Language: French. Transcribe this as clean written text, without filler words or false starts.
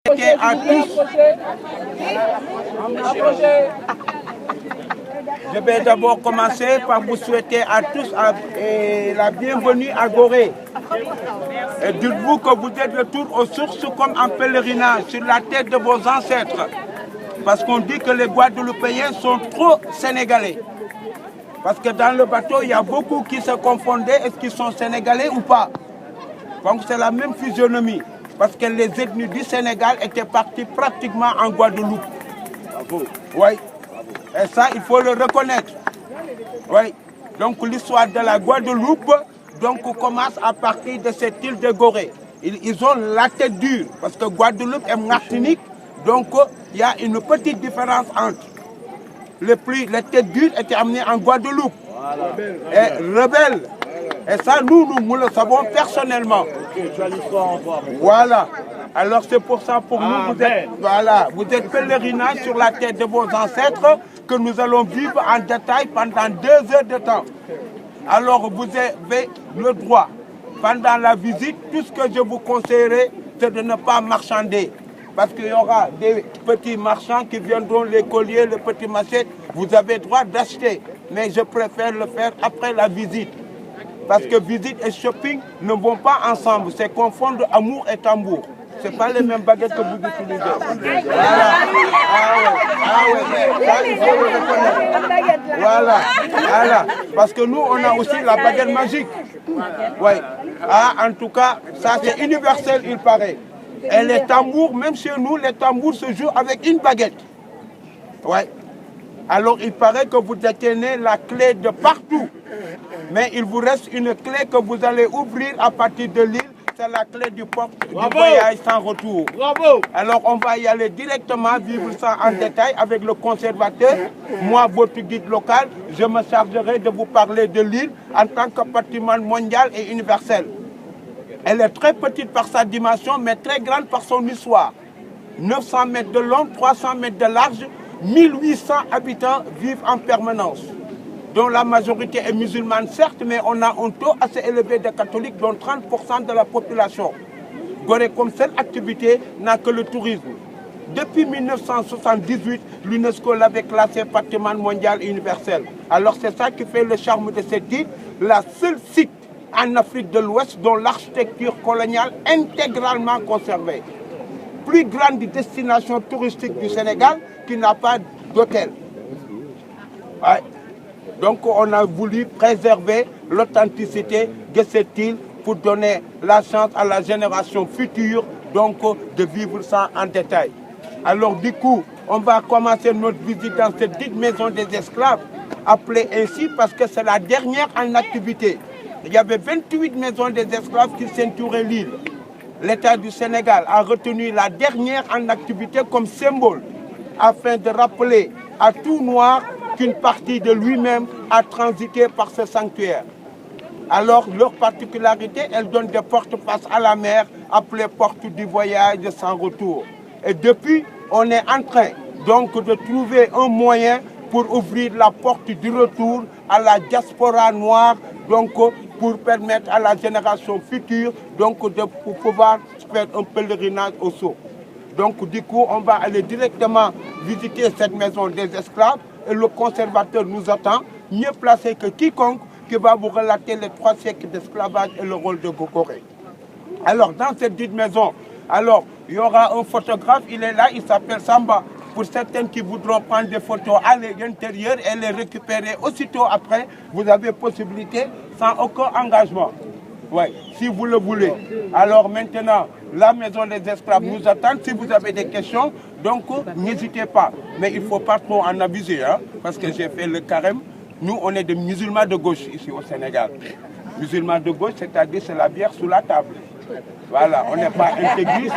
À tous. Je vais d'abord commencer par vous souhaiter à tous la bienvenue à Gorée. Et dites-vous que vous êtes retour aux sources comme en pèlerinage sur la tête de vos ancêtres. Parce qu'on dit que les Guadeloupéens sont trop sénégalais. Parce que dans le bateau, il y a beaucoup qui se confondaient, est-ce qu'ils sont sénégalais ou pas? Donc c'est la même physionomie. Parce que les ethnies du Sénégal étaient parties pratiquement en Guadeloupe. Bravo. Oui. Et ça, il faut le reconnaître. Oui. Donc l'histoire de la Guadeloupe commence à partir de cette île de Gorée. Ils ont la tête dure. Parce que Guadeloupe et Martinique, donc il y a une petite différence entre. Les têtes dures étaient amenées en Guadeloupe. Voilà. Et rebelles. Et ça, nous le savons personnellement. Voilà. Alors c'est pour ça, pour nous, vous êtes pèlerinage sur la tête de vos ancêtres que nous allons vivre en détail pendant 2 heures de temps. Alors vous avez le droit, pendant la visite, tout ce que je vous conseillerais, c'est de ne pas marchander. Parce qu'il y aura des petits marchands qui viendront, les colliers, les petits machettes. Vous avez droit d'acheter, mais je préfère le faire après la visite. Parce que visite et shopping ne vont pas ensemble. C'est confondre amour et tambour. Ce n'est pas les mêmes baguettes que vous utilisez. Voilà. Ça, il faut le reconnaître. Voilà. Parce que nous, on a aussi la baguette magique. Oui. En tout cas, ça c'est universel, il paraît. Et les tambours, même chez nous, les tambours se jouent avec une baguette. Oui. Alors, il paraît que vous détenez la clé de partout. Mais il vous reste une clé que vous allez ouvrir à partir de l'île. C'est la clé du port du voyage sans retour. Bravo. Alors, on va y aller directement, vivre ça en détail avec le conservateur. Moi, votre guide local, je me chargerai de vous parler de l'île en tant que patrimoine mondial et universel. Elle est très petite par sa dimension, mais très grande par son histoire. 900 mètres de long, 300 mètres de large, 1800 habitants vivent en permanence, dont la majorité est musulmane, certes, mais on a un taux assez élevé de catholiques, dont 30% de la population. Gorée, comme seule activité, n'a que le tourisme. Depuis 1978, l'UNESCO l'avait classé patrimoine mondial et universel. Alors c'est ça qui fait le charme de cette île, la seule site en Afrique de l'Ouest dont l'architecture coloniale est intégralement conservée. Plus grande destination touristique du Sénégal qui n'a pas d'hôtel. Ouais. Donc on a voulu préserver l'authenticité de cette île pour donner la chance à la génération future de vivre ça en détail. Alors du coup, on va commencer notre visite dans cette dite maison des esclaves, appelée ainsi parce que c'est la dernière en activité. Il y avait 28 maisons des esclaves qui ceinturaient l'île. L'État du Sénégal a retenu la dernière en activité comme symbole afin de rappeler à tout noir qu'une partie de lui-même a transité par ce sanctuaire. Alors, leur particularité, elles donnent des portes face à la mer, appelées portes du voyage sans retour. Et depuis, on est en train de trouver un moyen pour ouvrir la porte du retour à la diaspora noire, pour permettre à la génération future de pouvoir faire un pèlerinage au Sceau. Donc du coup, on va aller directement visiter cette maison des esclaves et le conservateur nous attend, mieux placé que quiconque, qui va vous relater les 3 siècles d'esclavage et le rôle de Gorée. Alors dans cette dite maison, il y aura un photographe, il est là, il s'appelle Samba. Pour certaines qui voudront prendre des photos à l'intérieur et les récupérer aussitôt après, vous avez possibilité sans aucun engagement. Oui, si vous le voulez. Alors maintenant, la maison des esclaves nous attend. Si vous avez des questions, n'hésitez pas. Mais il ne faut pas trop en abuser, parce que j'ai fait le carême. Nous, on est des musulmans de gauche ici au Sénégal. Musulmans de gauche, c'est-à-dire c'est la bière sous la table. Voilà, on n'est pas intégriste.